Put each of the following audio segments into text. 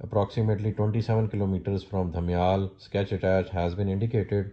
approximately 27 kilometers from Dhamyal, sketch attached has been indicated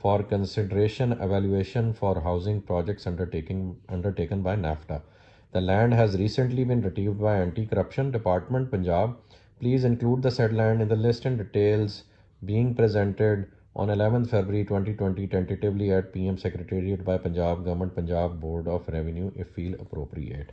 for consideration evaluation for housing projects undertaken by NAFTA. The land has recently been retrieved by Anti-Corruption Department Punjab. Please include the said land in the list and details being presented on 11th February 2020 tentatively at PM Secretariat by Punjab Government, Punjab Board of Revenue if feel appropriate.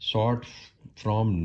sought from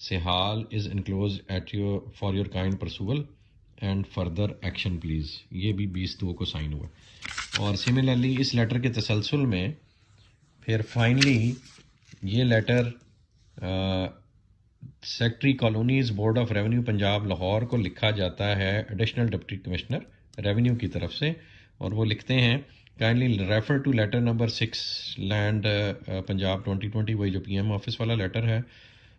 Sehal is enclosed at your for your kind perusal and further action please. یہ بھی 20/2 کو sign ہوا. اور similarly اس letter کے تسلسل میں پھر finally یہ letter secretary colonies board of revenue Punjab Lahore کو لکھا جاتا ہے ایڈیشنل ڈپٹی کمشنر ریونیو کی طرف سے, اور وہ لکھتے ہیں kindly refer to letter number 6 land Punjab 2020, وہی جو پی ایم آفس والا لیٹر ہے,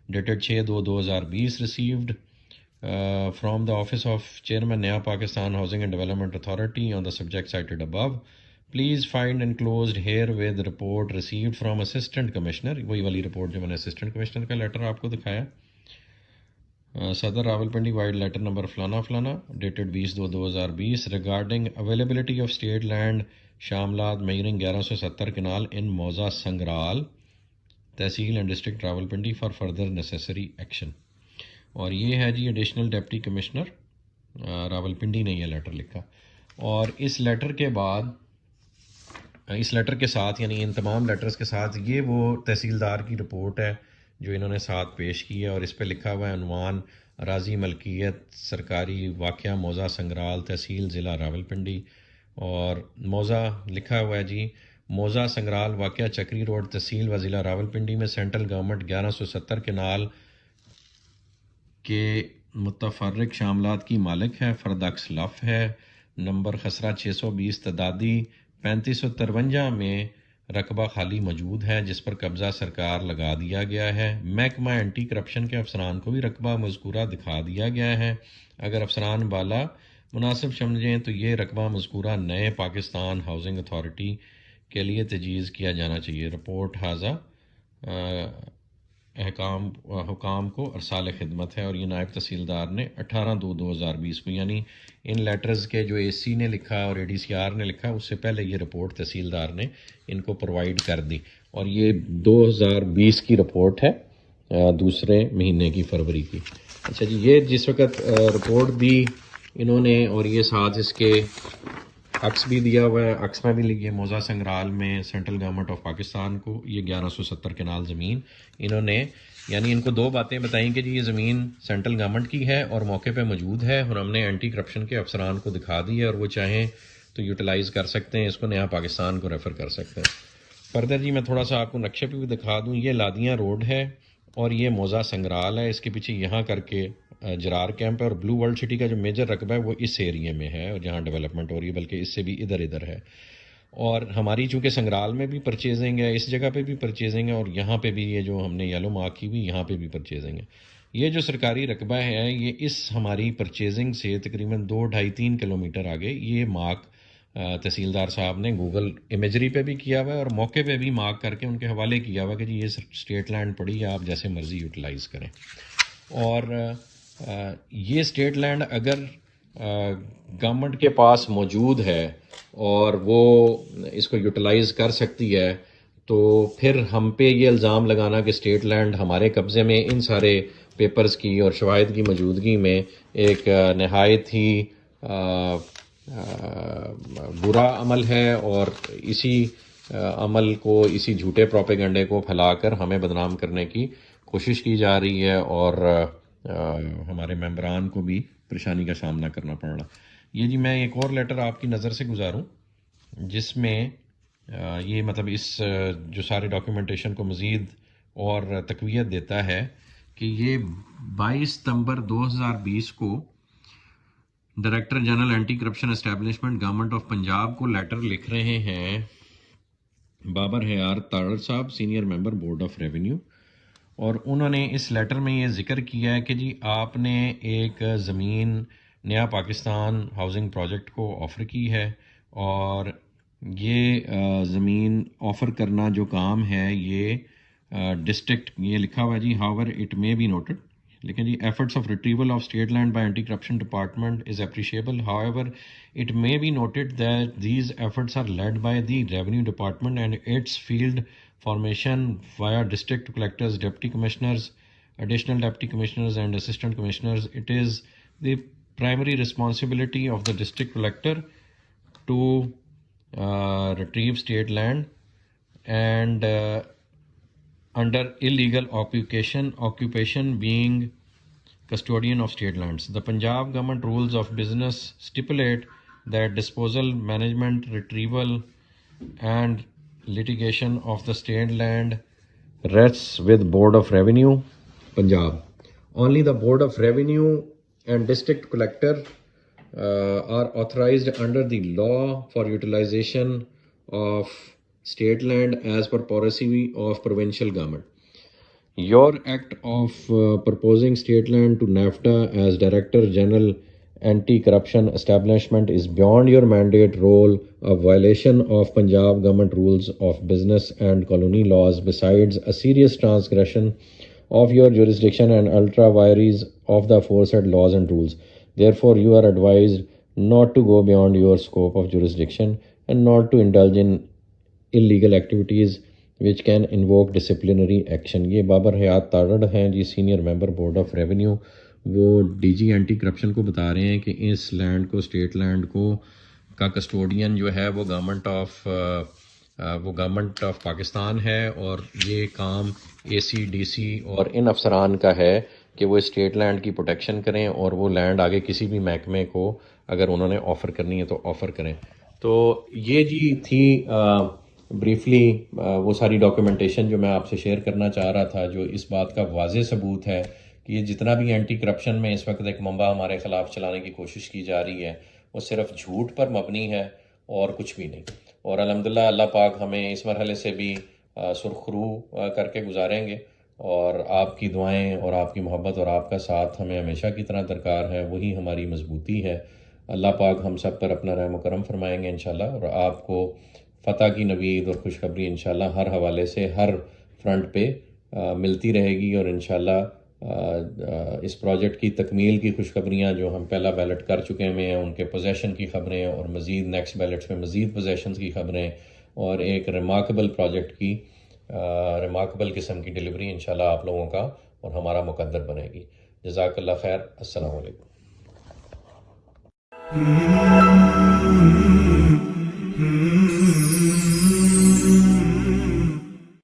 dated 6/2/2020 received from the office of chairman Naya Pakistan housing and development authority on the subject cited above. Please find enclosed herewith report received from assistant commissioner, وہی والی report جو میں نے assistant commissioner کا letter آپ کو دکھایا, صدر راولپنڈی وائڈ لیٹر نمبر فلانا فلانا dated 20/2/2020 regarding availability of state land شاملات میئرنگ 1170 کنال ان موزہ Sangral tehsil and district Rawalpindi for further necessary action. اور یہ ہے جی ایڈیشنل ڈپٹی کمشنر راولپنڈی نے یہ لیٹر لکھا. اور اس لیٹر کے بعد, اس لیٹر کے ساتھ یعنی ان تمام لیٹرز کے ساتھ یہ وہ تحصیلدار کی رپورٹ ہے جو انہوں نے ساتھ پیش کی ہے, اور اس پہ لکھا ہوا ہے عنوان اراضی ملکیت سرکاری واقعہ موزہ سنگرال تحصیل ضلع راولپنڈی, اور موزہ لکھا ہوا ہے جی موزہ سنگرال واقعہ چکری روڈ تحصیل و ضلع راولپنڈی میں سینٹرل گورنمنٹ 1170 کنال کے متفرق شاملات کی مالک ہے. فرداکس لف ہے, نمبر خسرہ 620 تعدادی 3553 میں رقبہ خالی موجود ہے جس پر قبضہ سرکار لگا دیا گیا ہے. محکمہ اینٹی کرپشن کے افسران کو بھی رقبہ مذکورہ دکھا دیا گیا ہے. اگر افسران بالا مناسب سمجھیں تو یہ رقبہ مذکورہ نئے پاکستان ہاؤسنگ اتھارٹی کے لیے تجویز کیا جانا چاہیے. رپورٹ حاضہ حکام کو ارسال خدمت ہے, اور یہ نائب تحصیلدار نے 18/2/2020 کو, یعنی ان لیٹرز کے جو اے سی نے لکھا اور اے ڈی سی آر نے لکھا اس سے پہلے یہ رپورٹ تحصیلدار نے ان کو پرووائڈ کر دی, اور یہ 2020 کی رپورٹ ہے, دوسرے مہینے کی فروری کی. اچھا جی, یہ جس وقت رپورٹ دی انہوں نے, اور یہ ساتھ اس کے عکس بھی دیا ہوا ہے, عکس میں بھی لکھیے موزہ سنگرال میں سینٹرل گورنمنٹ آف پاکستان کو یہ 1170 کنال زمین انہوں نے, یعنی ان کو دو باتیں بتائیں کہ جی یہ زمین سینٹرل گورنمنٹ کی ہے اور موقع پہ موجود ہے, اور ہم نے اینٹی کرپشن کے افسران کو دکھا دی ہے, اور وہ چاہیں تو یوٹیلائز کر سکتے ہیں, اس کو نیا پاکستان کو ریفر کر سکتے ہیں. فردر جی میں تھوڑا سا آپ کو نقشے پہ بھی دکھا دوں, یہ لادیاں روڈ ہے اور یہ موزہ سنگرال ہے, اس کے پیچھے یہاں کر کے جرار کیمپ ہے, اور بلو ورلڈ سٹی کا جو میجر رقبہ ہے وہ اس ایریے میں ہے اور جہاں ڈیولپمنٹ ہو رہی ہے, بلکہ اس سے بھی ادھر ہے. اور ہماری چونکہ سنگرال میں بھی پرچیزنگ ہے, اس جگہ پہ بھی پرچیزنگ ہے, اور یہاں پہ بھی یہ جو ہم نے یلو مارک کی ہوئی یہاں پہ بھی پرچیزنگ ہے. یہ جو سرکاری رقبہ ہے یہ اس ہماری پرچیزنگ سے تقریباً 2-2.5-3 کلومیٹر آگے یہ مارک تحصیلدار صاحب نے گوگل امیجری پہ بھی کیا ہوا ہے, اور موقع پہ بھی مارک کر کے ان کے حوالے کیا ہوا کہ جی یہ اسٹیٹ لینڈ پڑی ہے, آپ جیسے مرضی یوٹیلائز کریں. اور یہ اسٹیٹ لینڈ اگر گورنمنٹ کے پاس موجود ہے اور وہ اس کو یوٹیلائز کر سکتی ہے, تو پھر ہم پہ یہ الزام لگانا کہ اسٹیٹ لینڈ ہمارے قبضے میں ان سارے پیپرز کی اور شواہد کی موجودگی میں ایک نہایت ہی برا عمل ہے, اور اسی عمل کو, اسی جھوٹے پروپیگنڈے کو پھیلا کر ہمیں بدنام کرنے کی کوشش کی جا رہی ہے, اور ہمارے ممبران کو بھی پریشانی کا سامنا کرنا پڑ رہا. یہ جی میں ایک اور لیٹر آپ کی نظر سے گزاروں جس میں یہ مطلب اس جو سارے ڈاکیومنٹیشن کو مزید اور تقویت دیتا ہے کہ یہ 22 ستمبر 2020 کو director general anti corruption establishment government of Punjab کو لیٹر لکھ رہے ہیں Babar Hayat Tarar sahib, senior member board of revenue, اور انہوں نے اس لیٹر میں یہ ذکر کیا ہے کہ جی آپ نے ایک زمین نیا پاکستان ہاؤسنگ پروجیکٹ کو آفر کی ہے, اور یہ زمین آفر کرنا جو کام ہے یہ ڈسٹرکٹ, یہ لکھا ہوا ہے جی however it may be noted, لیکن جی efforts of retrieval of state land by anti corruption department is appreciable, however it may be noted that these efforts are led by the revenue department and its field formation via district collectors, deputy commissioners, additional deputy commissioners and assistant commissioners. It is the primary responsibility of the district collector to retrieve state land, and under illegal occupation being custodian of state lands. The Punjab government rules of business stipulate that disposal, management, retrieval and litigation of the state land rests with Board of Revenue, Punjab. Only the Board of Revenue and District Collector are authorized under the law for utilization of state land as per policy of provincial government. Your act of proposing state land to NAFTA as Director General Anti-Corruption Establishment is beyond your mandate role, a violation of Punjab government rules of business and colony laws, besides a serious transgression of your jurisdiction and ultra vires of the aforesaid laws and rules. Therefore, you are advised not to go beyond your scope of jurisdiction and not to indulge in illegal activities which can invoke disciplinary action. یہ بابر حیات تارڑ ہیں ji, senior member board of revenue. وہ D G anti corruption کو بتا رہے ہیں کہ اس land کو، اسٹیٹ لینڈ کو کا کسٹوڈین جو ہے وہ گورنمنٹ آف پاکستان ہے، اور یہ کام اے سی ڈی سی اور ان افسران کا ہے کہ وہ اسٹیٹ لینڈ کی پروٹیکشن کریں، اور وہ لینڈ آگے کسی بھی محکمے کو اگر انہوں نے آفر کرنی ہے تو آفر کریں. تو یہ جی تھی بریفلی وہ ساری ڈاکیومنٹیشن جو میں آپ سے شیئر کرنا چاہ رہا تھا، جو اس بات کا واضح ثبوت ہے کہ یہ جتنا بھی اینٹی کرپشن میں اس وقت ایک منبع ہمارے خلاف چلانے کی کوشش کی جا رہی ہے، وہ صرف جھوٹ پر مبنی ہے اور کچھ بھی نہیں. اور الحمدللہ اللہ پاک ہمیں اس مرحلے سے بھی سرخ روح کر کے گزاریں گے، اور آپ کی دعائیں اور آپ کی محبت اور آپ کا ساتھ ہمیں ہمیشہ کی طرح درکار ہے، وہی ہماری مضبوطی ہے. اللہ پاک ہم سب پر اپنا رحم و کرم فرمائیں گے انشاءاللہ، اور آپ کو فتح کی نوید اور خوشخبری انشاءاللہ ہر حوالے سے ہر فرنٹ پہ ملتی رہے گی. اور انشاءاللہ اس پروجیکٹ کی تکمیل کی خوشخبریاں جو ہم پہلا بیلٹ کر چکے ہیں ان کے پوزیشن کی خبریں، اور مزید نیکسٹ بیلٹس میں مزید پوزیشنز کی خبریں، اور ایک ریمارکیبل پروجیکٹ کی ریمارکیبل قسم کی ڈیلیوری انشاءاللہ آپ لوگوں کا اور ہمارا مقدر بنے گی. جزاک اللہ خیر. السلام علیکم.